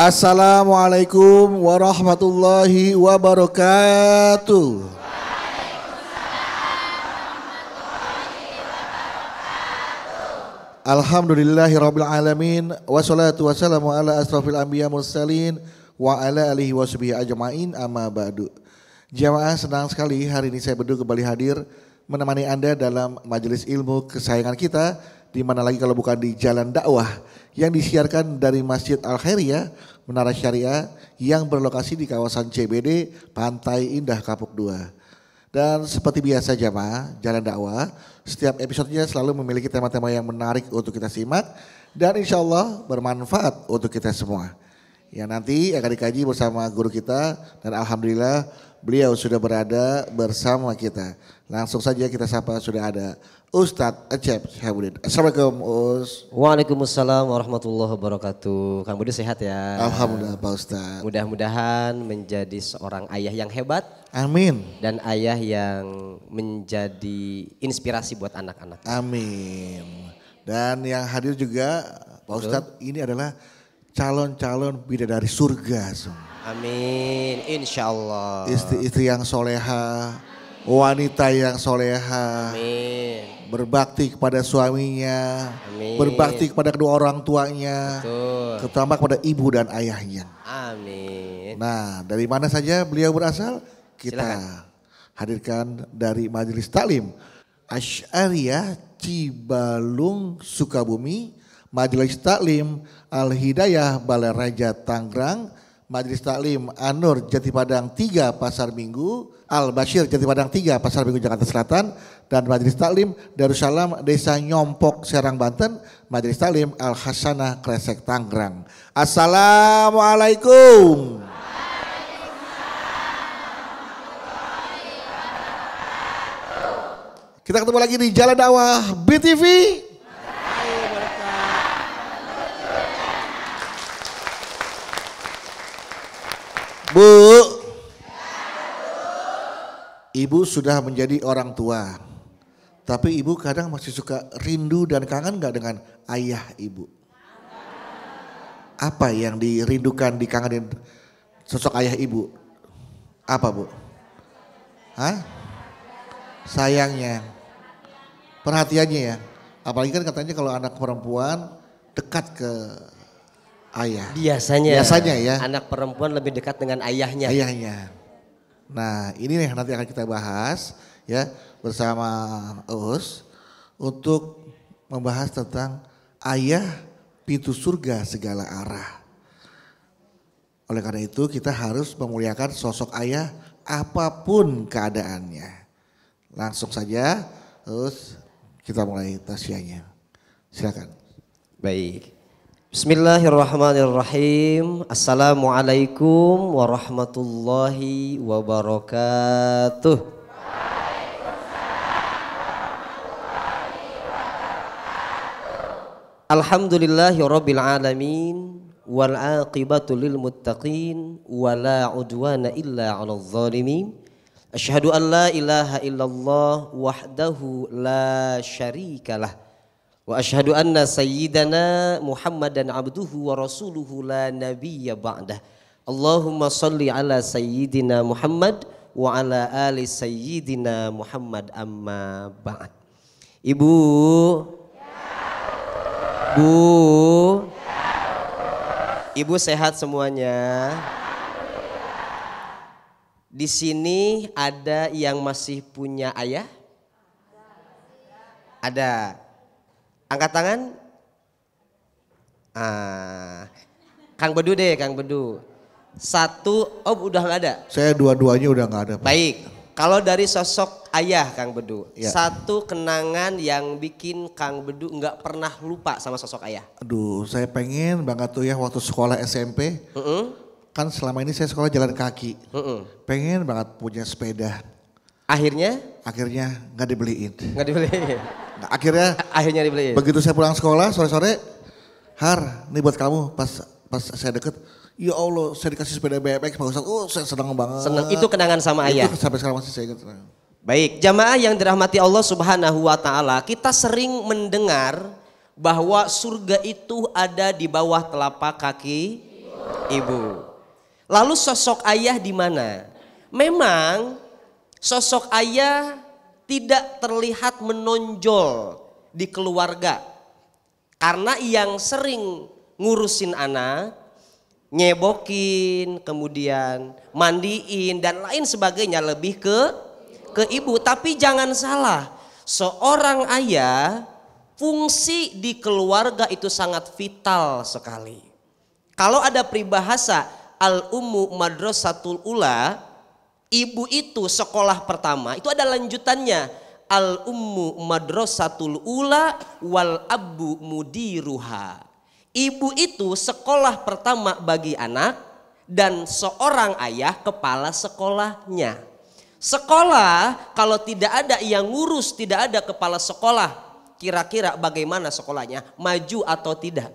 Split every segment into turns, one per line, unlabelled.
Assalamualaikum warahmatullahi wabarakatuh. Alhamdulillahirabbil alamin wassalatu wassalamu ala asrofil anbiya mursalin wa ala alihi washabihi ajmain amma ba'du. Jamaah, senang sekali hari ini saya Bedu kembali hadir menemani Anda dalam majelis ilmu kesayangan kita, di mana lagi kalau bukan di Jalan Dakwah yang disiarkan dari Masjid Al-Khairiyah Menara Syariah yang berlokasi di kawasan CBD Pantai Indah Kapuk 2. Dan seperti biasa jamaah, Jalan Dakwah setiap episodenya selalu memiliki tema-tema yang menarik untuk kita simak dan insya Allah bermanfaat untuk kita semua. Yang nanti akan dikaji bersama guru kita dan alhamdulillah beliau sudah berada bersama kita. Langsung saja kita sapa, sudah ada Ustadz Acep Syahabudin. Assalamualaikum Us.
Waalaikumsalam warahmatullahi wabarakatuh. Kang Budi sehat ya?
Alhamdulillah Pak Ustadz.
Mudah-mudahan menjadi seorang ayah yang hebat.
Amin.
Dan ayah yang menjadi inspirasi buat anak-anak.
Amin. Dan yang hadir juga Pak Ustadz, ini adalah calon-calon bidadari surga semua.
Amin, insya Allah.
Istri-istri yang soleha, wanita yang soleha.
Amin.
Berbakti kepada suaminya,
Amin.
berbakti kepada kedua orang tuanya,
Betul.
terutama kepada ibu dan ayahnya.
Amin.
Nah, dari mana saja beliau berasal? Kita
Silakan.
hadirkan dari Majelis Taklim Asy'ariyah Cibalung Sukabumi, Majelis Taklim Al-Hidayah Balaraja Tangerang, Majelis Taklim An-Nur Jati Padang 3 Pasar Minggu, Al-Bashir Jati Padang 3 Pasar Minggu Jakarta Selatan, dan Majelis Taklim Darussalam Desa Nyompok Serang Banten, Majelis Taklim Al-Hasanah Kresek Tangerang. Assalamualaikum. Kita ketemu lagi di Jalan Dakwah BTV. Bu, ibu sudah menjadi orang tua, tapi ibu kadang masih suka rindu dan kangen gak dengan ayah ibu? Apa yang dirindukan, dikangenin sosok ayah ibu? Apa bu? Hah? Sayangnya, perhatiannya ya. Apalagi kan katanya kalau anak perempuan dekat ke ayah.
Biasanya
ya.
Anak perempuan lebih dekat dengan ayahnya.
Ayahnya. Nah, ini nih nanti akan kita bahas ya bersama Us untuk membahas tentang ayah pintu surga segala arah. Oleh karena itu kita harus memuliakan sosok ayah apapun keadaannya. Langsung saja Us, kita mulai tausiahnya. Silakan.
Baik. Bismillahirrahmanirrahim. Assalamualaikum warahmatullahi wabarakatuh. Alhamdulillahirabbil alamin wal aqibatu lil muttaqin wala udwana illa 'alal zalimin. Asyhadu an la ilaha illallah wahdahu la syarikalah. Wa asyhadu anna sayyidana Muhammadan abduhu wa rasuluhu la nabiyya ba'dah. Allahumma salli ala sayyidina Muhammad wa ala ali sayyidina Muhammad amma ba'd. Ibu. Bu. Ibu sehat semuanya? Di sini ada yang masih punya ayah? Ada. Angkat tangan. Kang Bedu deh, Kang Bedu. Satu, udah gak ada?
Saya dua-duanya udah gak ada. Pak.
Baik, kalau dari sosok ayah Kang Bedu.
Ya.
Satu kenangan yang bikin Kang Bedu gak pernah lupa sama sosok ayah.
Aduh, saya pengen banget tuh ya waktu sekolah SMP. Kan selama ini saya sekolah jalan kaki. Pengen banget punya sepeda.
Akhirnya
Gak dibeliin.
Gak dibeliin.
Nah, akhirnya
dibeliin.
begitu saya pulang sekolah sore-sore, Har, ini buat kamu. Pas saya deket, ya Allah saya dikasih sepeda BMX Pak Ustadz. Saya senang banget.
Senang, itu kenangan sama ayah.
Itu sampai sekarang masih saya ingat.
Baik, jamaah yang dirahmati Allah Subhanahu wa taala, kita sering mendengar bahwa surga itu ada di bawah telapak kaki ibu. Lalu sosok ayah di mana? Memang sosok ayah tidak terlihat menonjol di keluarga. Karena yang sering ngurusin anak, nyebokin, kemudian mandiin dan lain sebagainya lebih ke ibu. Tapi jangan salah, seorang ayah fungsi di keluarga itu sangat vital sekali. Kalau ada peribahasa al-ummu madrasatul ula, ibu itu sekolah pertama, itu ada lanjutannya. Al-ummu madrasatul ula wal abu mudiruha. Ibu itu sekolah pertama bagi anak dan seorang ayah kepala sekolahnya. Sekolah kalau tidak ada yang ngurus, tidak ada kepala sekolah, kira-kira bagaimana sekolahnya? Maju atau tidak?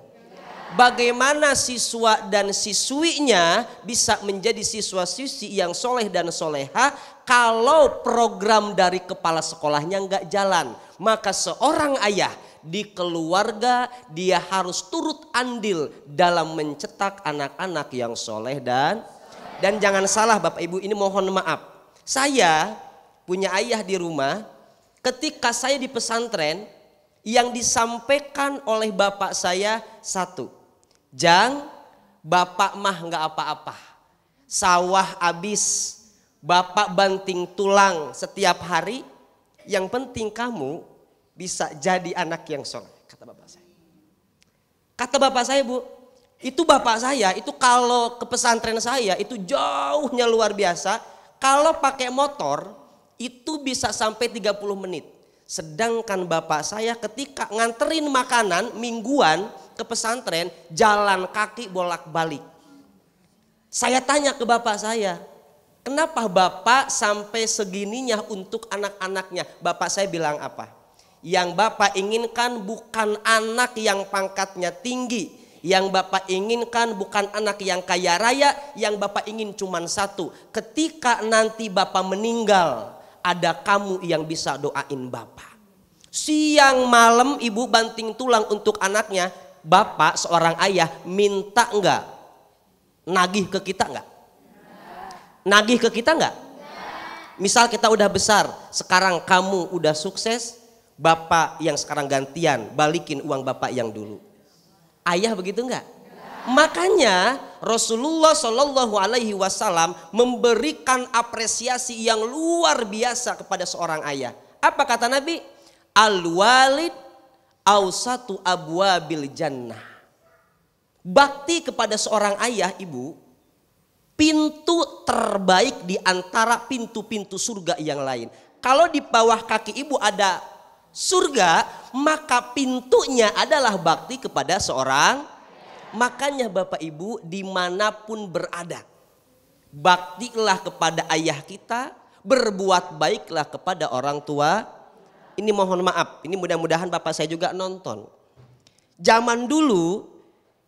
Bagaimana siswa dan siswinya bisa menjadi siswa-siswi yang soleh dan soleha kalau program dari kepala sekolahnya nggak jalan? Maka seorang ayah di keluarga dia harus turut andil dalam mencetak anak-anak yang soleh dan jangan salah Bapak Ibu, ini mohon maaf. Saya punya ayah di rumah, ketika saya di pesantren yang disampaikan oleh bapak saya satu, Jang, bapak mah nggak apa-apa, sawah habis, bapak banting tulang setiap hari, yang penting kamu bisa jadi anak yang soleh, kata bapak saya. Kata bapak saya, Bu, itu bapak saya itu kalau ke pesantren saya itu jauhnya luar biasa. Kalau pakai motor itu bisa sampai 30 menit. Sedangkan bapak saya ketika nganterin makanan mingguan ke pesantren jalan kaki bolak-balik. Saya tanya ke bapak saya, kenapa bapak sampai segininya untuk anak-anaknya? Bapak saya bilang apa? Yang bapak inginkan bukan anak yang pangkatnya tinggi. Yang bapak inginkan bukan anak yang kaya raya. Yang bapak ingin cuma satu. Ketika nanti bapak meninggal, ada kamu yang bisa doain bapak. Siang malam ibu banting tulang untuk anaknya. Bapak seorang ayah minta enggak? Nagih ke kita enggak? Nagih ke kita enggak? Misal kita udah besar, sekarang kamu udah sukses, bapak yang sekarang gantian balikin uang bapak yang dulu. Ayah begitu enggak? Makanya Rasulullah Shallallahu Alaihi Wasallam memberikan apresiasi yang luar biasa kepada seorang ayah. Apa kata Nabi? Al-walid awsatu abwabil jannah. Bakti kepada seorang ayah ibu, pintu terbaik di antara pintu-pintu surga yang lain. Kalau di bawah kaki ibu ada surga, maka pintunya adalah bakti kepada seorang. Makanya Bapak Ibu dimanapun berada, baktilah kepada ayah kita, berbuat baiklah kepada orang tua. Ini mohon maaf, ini mudah-mudahan Bapak saya juga nonton. Zaman dulu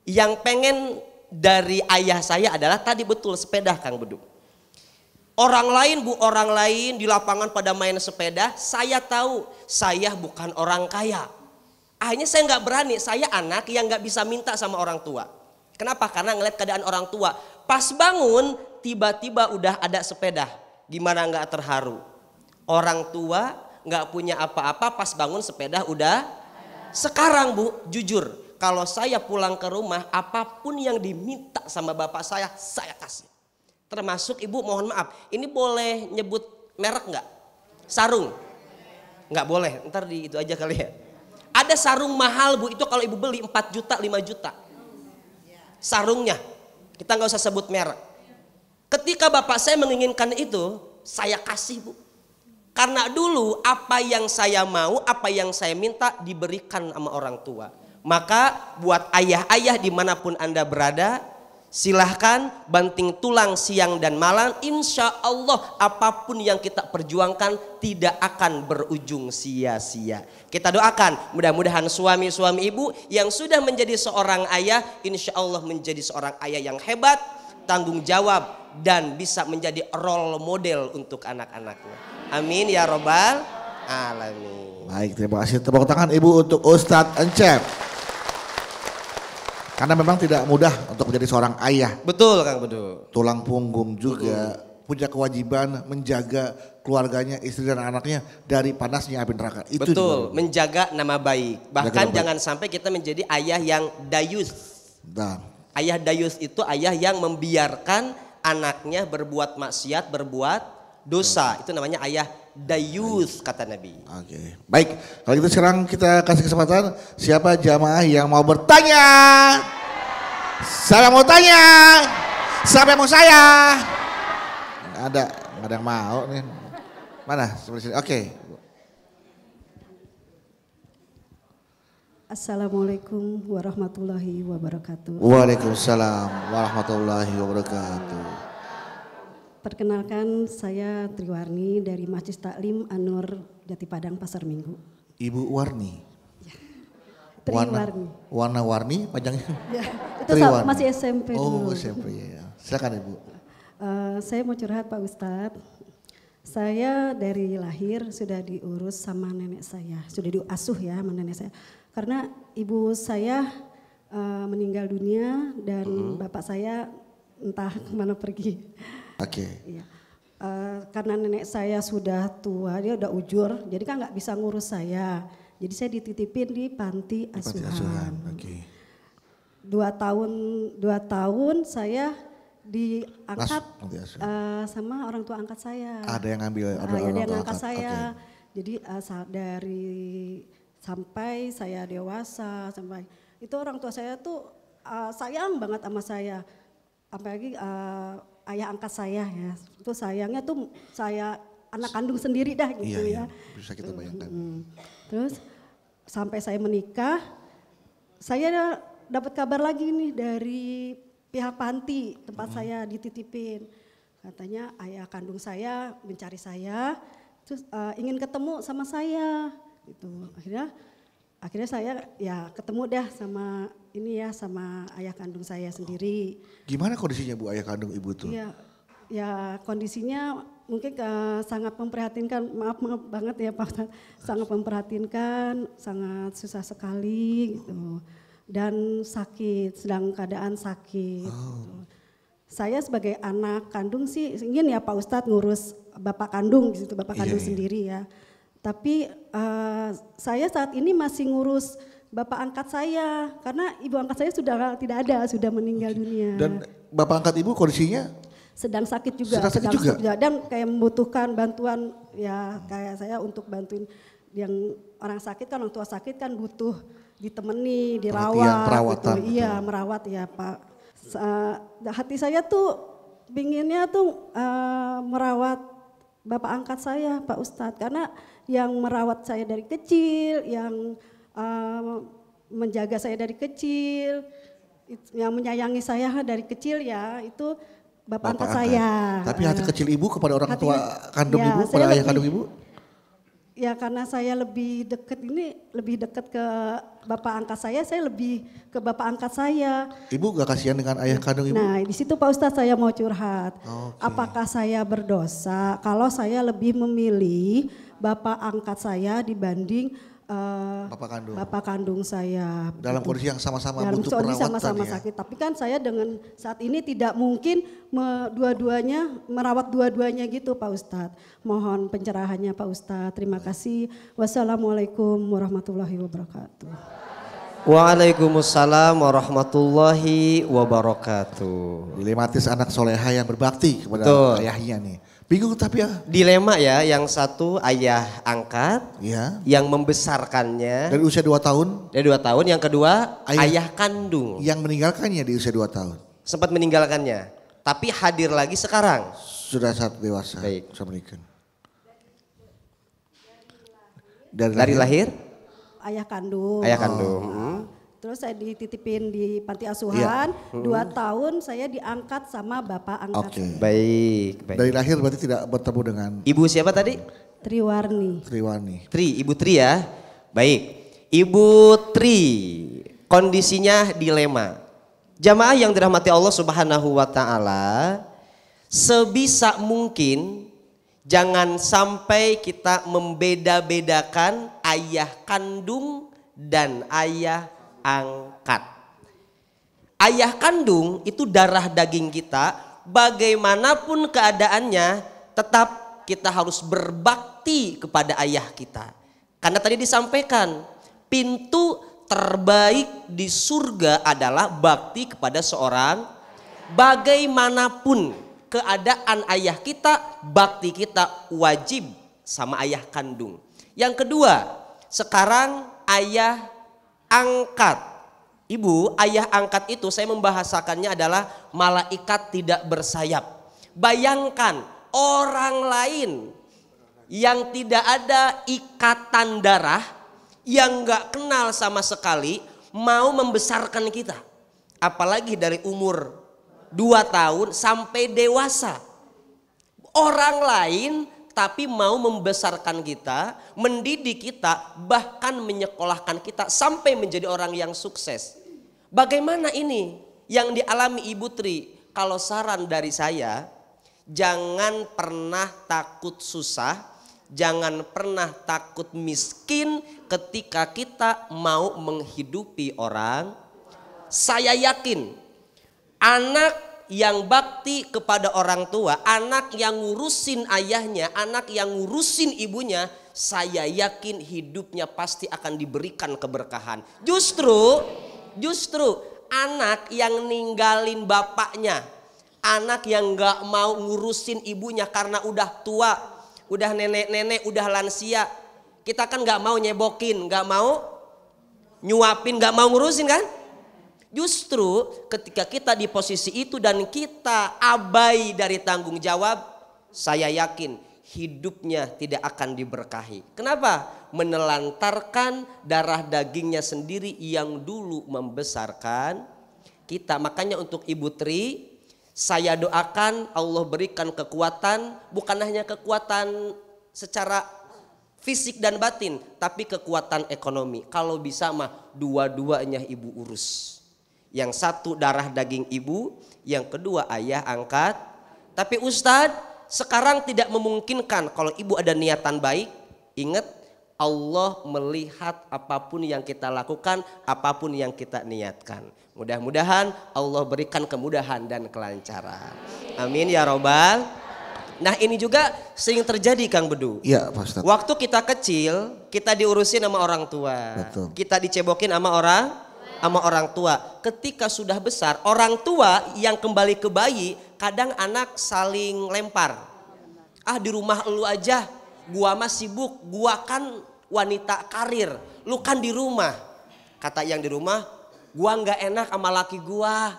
yang pengen dari ayah saya adalah tadi betul sepeda Kang Bedu. Orang lain Bu, orang lain di lapangan pada main sepeda, saya tahu saya bukan orang kaya. Akhirnya saya nggak berani, saya anak yang nggak bisa minta sama orang tua. Kenapa? Karena ngeliat keadaan orang tua. Pas bangun tiba-tiba udah ada sepeda, gimana nggak terharu? Orang tua nggak punya apa-apa, pas bangun sepeda udah. Sekarang Bu, jujur, kalau saya pulang ke rumah apapun yang diminta sama bapak saya kasih. Termasuk ibu mohon maaf, ini boleh nyebut merek nggak? Sarung? Nggak boleh, ntar di itu aja kali ya. Ada sarung mahal Bu, itu kalau ibu beli 4 juta 5 juta. Sarungnya, kita nggak usah sebut merek. Ketika bapak saya menginginkan itu, saya kasih Bu. Karena dulu apa yang saya mau, apa yang saya minta diberikan sama orang tua. Maka buat ayah-ayah dimanapun Anda berada, silahkan banting tulang siang dan malam. Insya Allah apapun yang kita perjuangkan tidak akan berujung sia-sia. Kita doakan mudah-mudahan suami-suami ibu yang sudah menjadi seorang ayah, insya Allah menjadi seorang ayah yang hebat, tanggung jawab dan bisa menjadi role model untuk anak-anaknya. Amin ya robbal alamin.
Baik, terima kasih. Tepuk tangan ibu untuk Ustadz Encep. Karena memang tidak mudah untuk menjadi seorang ayah.
Betul Kang Bedu.
Tulang punggung juga punya kewajiban menjaga keluarganya, istri dan anaknya dari panasnya api neraka. Itu
betul, menjaga nama baik. Bahkan
nama
jangan sampai kita menjadi ayah yang dayus.
Nah.
Ayah dayus itu ayah yang membiarkan anaknya berbuat maksiat, berbuat dosa. Itu namanya ayah dayus kata Nabi.
Oke. Baik, kalau gitu sekarang kita kasih kesempatan siapa jamaah yang mau bertanya? Saya mau tanya. Siapa yang mau saya? Nggak ada yang mau nih. Mana? Seperti sini. Oke.
Assalamualaikum warahmatullahi wabarakatuh.
Waalaikumsalam warahmatullahi wabarakatuh.
Perkenalkan saya Triwarni dari Masjid Taklim An-Nur Jati Padang Pasar Minggu.
Ibu Warni.
Ya. Triwarni.
Warna-warni panjangnya.
Ya, itu masih SMP dulu.
Oh SMP ya. Silakan Ibu.
Saya mau curhat Pak Ustadz. Saya dari lahir sudah diurus sama nenek saya, sudah diasuh ya sama nenek saya. Karena ibu saya meninggal dunia dan bapak saya entah kemana pergi.
Oke.
Iya. Karena nenek saya sudah tua, dia udah ujur, jadi kan nggak bisa ngurus saya. Jadi saya dititipin di panti asuhan.
Oke.
2 tahun saya diangkat sama orang tua angkat saya.
Ada yang ngambil
ada yang angkat saya.
Okay.
Jadi dari sampai saya dewasa sampai itu orang tua saya tuh sayang banget sama saya. Apalagi ayah angkat saya ya. Itu sayangnya tuh saya anak kandung sendiri dah gitu ya.
Bisa kita bayangkan.
Terus sampai saya menikah, saya dapat kabar lagi nih dari pihak panti tempat saya dititipin. Katanya ayah kandung saya mencari saya, terus ingin ketemu sama saya gitu. Akhirnya saya ya ketemu dah sama sama ayah kandung saya sendiri.
Gimana kondisinya Bu ayah kandung Ibu tuh?
Ya kondisinya mungkin sangat memprihatinkan, maaf banget ya Pak, sangat memprihatinkan, sangat susah sekali gitu. Dan sakit, sedang keadaan sakit. Gitu. Saya sebagai anak kandung sih ingin ya Pak Ustadz ngurus bapak kandung gitu, bapak kandung sendiri ya. Tapi saya saat ini masih ngurus bapak angkat saya karena ibu angkat saya sudah tidak ada, sudah meninggal dunia.
Dan bapak angkat ibu kondisinya?
Sedang sakit juga,
sedang sakit juga.
Dan kayak membutuhkan bantuan ya kayak saya untuk bantuin yang orang sakit kan, orang tua sakit kan butuh ditemani, dirawat,
perawatan,
gitu. Iya merawat ya Pak. Hati saya tuh pinginnya tuh merawat bapak angkat saya Pak Ustadz, karena yang merawat saya dari kecil, yang menjaga saya dari kecil, yang menyayangi saya dari kecil ya itu bapak angkat saya.
Tapi hati kecil ibu kepada orang tua kandung ibu, kepada ayah kandung ibu?
Ya karena saya lebih dekat ke bapak angkat saya lebih ke bapak angkat saya.
Ibu gak kasihan dengan ayah kandung ibu?
Nah di situ Pak Ustadz saya mau curhat. Okay. Apakah saya berdosa kalau saya lebih memilih bapak angkat saya dibanding bapak kandung saya.
Dalam kondisi yang sama-sama butuh
perawatan.
ya?
Sama-sama sakit. Tapi kan saya dengan saat ini tidak mungkin merawat dua-duanya gitu Pak Ustadz. Mohon pencerahannya Pak Ustadz. Terima kasih. Wassalamualaikum warahmatullahi wabarakatuh.
Waalaikumsalam warahmatullahi wabarakatuh.
Dilematis anak soleha yang berbakti kepada ayahnya nih. Bingung tapi ya.
Dilema ya, yang satu ayah angkat, yang membesarkannya.
Dari usia 2 tahun.
Dari 2 tahun, yang kedua ayah kandung.
Yang meninggalkannya di usia 2 tahun.
Sempat meninggalkannya, tapi hadir lagi sekarang.
Sudah saat dewasa.
Baik.
Sudah menikah.
Dari lahir?
Ayah kandung.
Ayah kandung.
Terus saya dititipin di panti asuhan, 2 tahun saya diangkat sama bapak angkat.
Oke.
Baik.
Dari lahir berarti tidak bertemu dengan.
Ibu siapa tadi?
Triwarni.
Ibu Tri ya. Baik. Ibu Tri, kondisinya dilema. Jamaah yang dirahmati Allah Subhanahu wa taala, sebisa mungkin jangan sampai kita membeda-bedakan ayah kandung dan ayah angkat. Ayah kandung itu darah daging kita, bagaimanapun keadaannya tetap kita harus berbakti kepada ayah kita. Karena tadi disampaikan, pintu terbaik di surga adalah bakti kepada seorang, bagaimanapun keadaan ayah kita, bakti kita wajib sama ayah kandung. Yang kedua, sekarang ayah angkat. Ibu, ayah angkat itu saya membahasakannya adalah malaikat tidak bersayap. Bayangkan orang lain yang tidak ada ikatan darah, yang gak kenal sama sekali, mau membesarkan kita. Apalagi dari umur 2 tahun sampai dewasa. Orang lain tapi mau membesarkan kita, mendidik kita, bahkan menyekolahkan kita sampai menjadi orang yang sukses. Bagaimana ini yang dialami Ibu Tri? Kalau saran dari saya, jangan pernah takut susah, jangan pernah takut miskin ketika kita mau menghidupi orang. Saya yakin anak yang bakti kepada orang tua, anak yang ngurusin ayahnya, anak yang ngurusin ibunya, saya yakin hidupnya pasti akan diberikan keberkahan. Justru anak yang ninggalin bapaknya, anak yang gak mau ngurusin ibunya karena udah tua, udah nenek-nenek, udah lansia, kita kan gak mau nyebokin, gak mau nyuapin, gak mau ngurusin kan? Justru ketika kita di posisi itu dan kita abai dari tanggung jawab, saya yakin hidupnya tidak akan diberkahi. Kenapa? Menelantarkan darah dagingnya sendiri yang dulu membesarkan kita. Makanya untuk Ibu Tri, saya doakan Allah berikan kekuatan, bukan hanya kekuatan secara fisik dan batin, tapi kekuatan ekonomi. Kalau bisa mah dua-duanya Ibu urus. Yang satu darah daging ibu, yang kedua ayah angkat. Tapi Ustadz, sekarang tidak memungkinkan. Kalau ibu ada niatan baik, ingat Allah melihat apapun yang kita lakukan, apapun yang kita niatkan. Mudah-mudahan Allah berikan kemudahan dan kelancaran. Amin ya robbal. Nah ini juga sering terjadi Kang Bedu.
Iya Pak Ustadz.
Waktu kita kecil, kita diurusin sama orang tua.
Betul.
Kita dicebokin sama orang tua. Ketika sudah besar, orang tua yang kembali ke bayi, kadang anak saling lempar. Ah di rumah lu aja, gua mah sibuk, gua kan wanita karir, lu kan di rumah. Kata yang di rumah, gua nggak enak sama laki gua,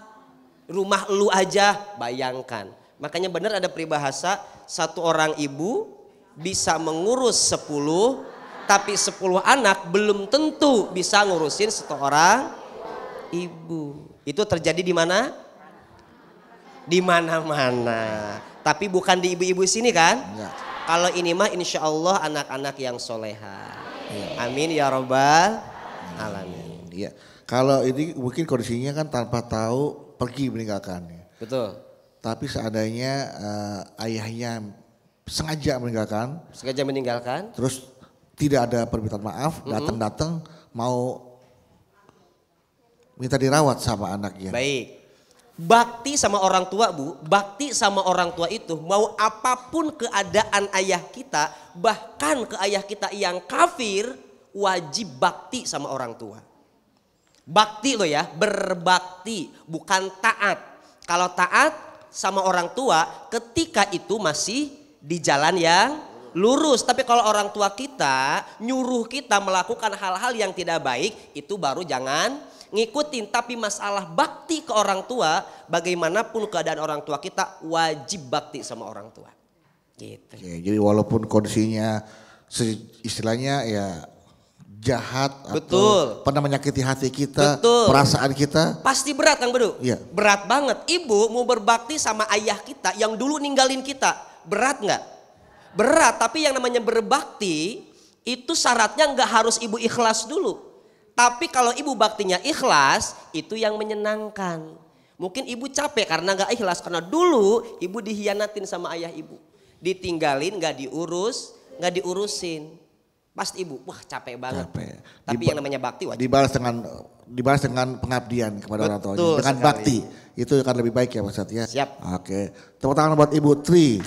rumah lu aja. Bayangkan. Makanya benar ada peribahasa, satu orang ibu bisa mengurus 10, tapi 10 anak belum tentu bisa ngurusin seorang ibu. Itu terjadi di mana? Di mana-mana. Tapi bukan di ibu-ibu sini kan?
Enggak.
Kalau ini mah insya Allah anak-anak yang soleha. Amin ya robbal alamin.
Iya. Kalau ini mungkin kondisinya kan tanpa tahu pergi meninggalkannya.
Betul.
Tapi seandainya ayahnya sengaja meninggalkan, terus tidak ada permintaan maaf, datang mau minta dirawat sama anaknya.
Baik. Bakti sama orang tua Bu, bakti sama orang tua itu mau apapun keadaan ayah kita, bahkan ke ayah kita yang kafir, wajib bakti sama orang tua. Bakti loh ya, berbakti, bukan taat. Kalau taat sama orang tua ketika itu masih di jalan yang lurus. Tapi kalau orang tua kita nyuruh kita melakukan hal-hal yang tidak baik, itu baru jangan ngikutin. Tapi masalah bakti ke orang tua, bagaimanapun keadaan orang tua kita wajib bakti sama orang tua. Gitu.
Oke, jadi walaupun kondisinya istilahnya ya jahat,
betul,
atau pernah menyakiti hati kita,
betul,
perasaan kita,
pasti berat Kang Bedu.
Iya.
Berat banget. Ibu mau berbakti sama ayah kita yang dulu ninggalin kita, berat nggak? Berat. Tapi yang namanya berbakti itu syaratnya nggak harus ibu ikhlas dulu. Tapi kalau ibu baktinya ikhlas, itu yang menyenangkan. Mungkin ibu capek karena gak ikhlas, karena dulu ibu dihianatin sama ayah ibu. Ditinggalin, gak diurus, gak diurusin. Pasti ibu, wah capek banget.
Capek.
Tapi yang namanya bakti wajib.
Dibalas dengan pengabdian kepada orang tuanya. Dengan
sekali.
bakti. Itu akan lebih baik ya Mas Ustadz ya.
Siap.
Oke. Tepuk tangan buat Ibu Tri.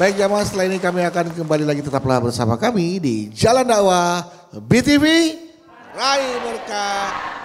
Baik jamaah, setelah ini kami akan kembali lagi, tetaplah bersama kami di Jalan Dakwah BTV Raih Berkah.